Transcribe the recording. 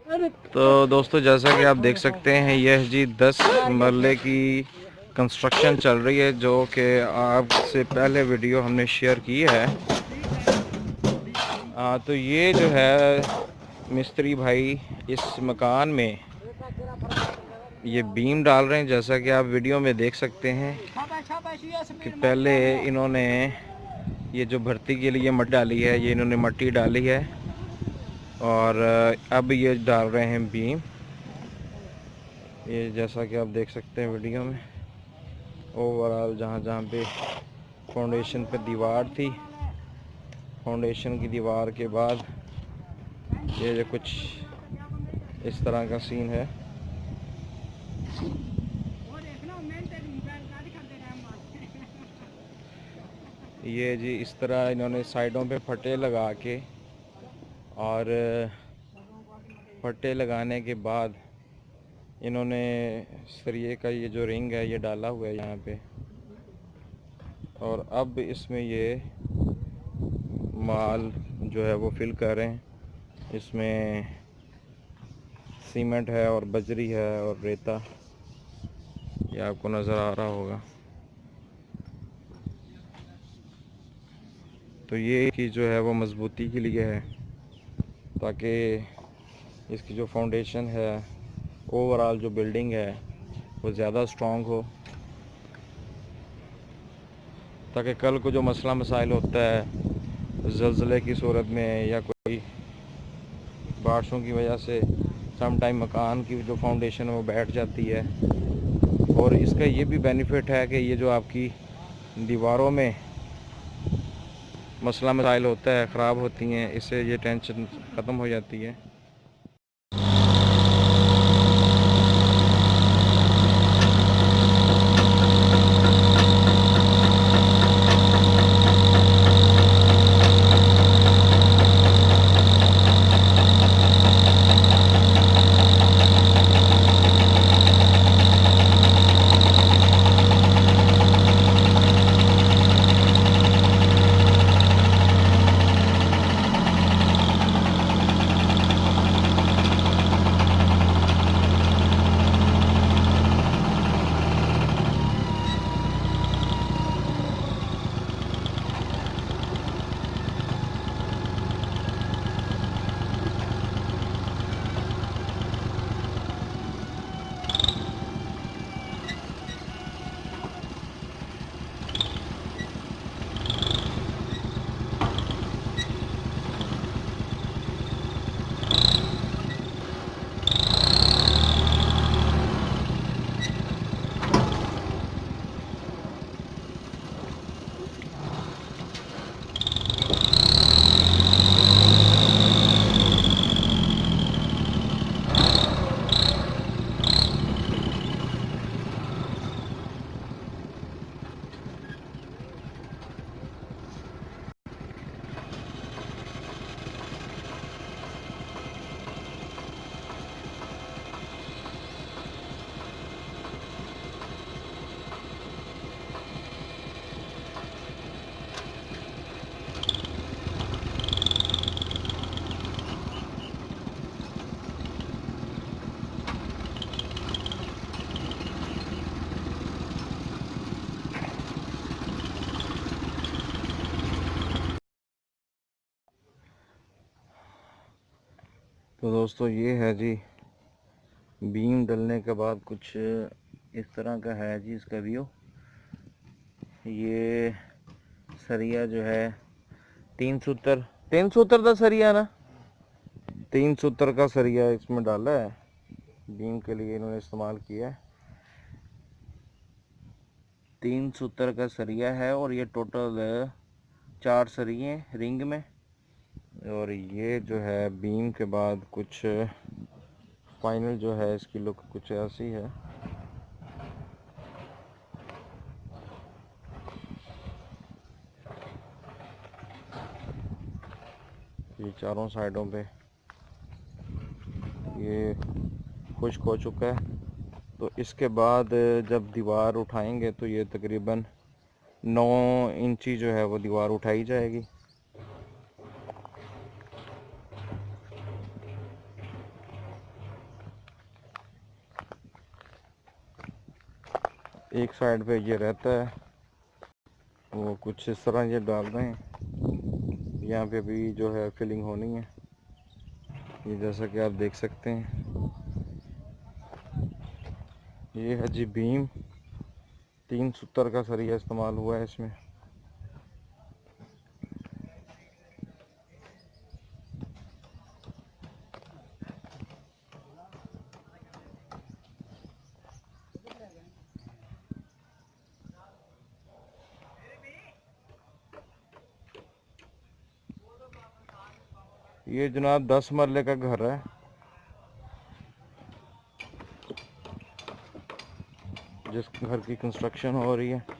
तो दोस्तों जैसा कि आप देख सकते हैं यह जी 10 मरले की कंस्ट्रक्शन चल रही है, जो कि आपसे पहले वीडियो हमने शेयर की है। तो ये जो है मिस्त्री भाई इस मकान में ये बीम डाल रहे हैं, जैसा कि आप वीडियो में देख सकते हैं कि पहले इन्होंने ये जो भर्ती के लिए मट्टी डाली है, ये इन्होंने मट्टी डाली है और अब ये डाल रहे हैं बीम। ये जैसा कि आप देख सकते हैं वीडियो में ओवरऑल जहाँ जहाँ पे फाउंडेशन पे दीवार थी, फाउंडेशन की दीवार के बाद ये जो कुछ इस तरह का सीन है। ये जी इस तरह इन्होंने साइडों पे फटे लगा के और फटे लगाने के बाद इन्होंने सरिये का ये जो रिंग है ये डाला हुआ है यहाँ पे, और अब इसमें ये माल जो है वो फिल कर रहे हैं। इसमें सीमेंट है और बजरी है और रेता, ये आपको नज़र आ रहा होगा। तो ये की जो है वो मजबूती के लिए है, ताकि इसकी जो फाउंडेशन है, ओवरऑल जो बिल्डिंग है वो ज़्यादा स्ट्रॉन्ग हो, ताकि कल को जो मसला मसाइल होता है ज़लज़ले की सूरत में या कोई बारिशों की वजह से सम टाइम मकान की जो फाउंडेशन है वो बैठ जाती है। और इसका ये भी बेनिफिट है कि ये जो आपकी दीवारों में मसला मसाइल होता है, ख़राब होती हैं, इससे ये टेंशन ख़त्म हो जाती है। तो दोस्तों ये है जी बीम डलने के बाद कुछ इस तरह का है जी इसका व्यू। ये सरिया जो है 3 सूत्र का सरिया ना, 3 सूत्र का सरिया इसमें डाला है, बीम के लिए इन्होंने इस्तेमाल किया है। 3 सूत्र का सरिया है और ये टोटल 4 सरिये रिंग में। और ये जो है बीम के बाद कुछ फाइनल जो है इसकी लुक कुछ ऐसी है। ये चारों साइडों पे ये खुश्क हो चुका है। तो इसके बाद जब दीवार उठाएंगे तो ये तकरीबन 9 इंची जो है वो दीवार उठाई जाएगी। एक साइड पे ये रहता है, वो कुछ इस तरह ये डाल रहे हैं। यहाँ पे भी जो है फिलिंग होनी है, ये जैसा कि आप देख सकते हैं। ये है जी बीम, 3 सूत्र का सरिया इस्तेमाल हुआ है इसमें। ये जनाब 10 मरले का घर है, जिस घर की कंस्ट्रक्शन हो रही है।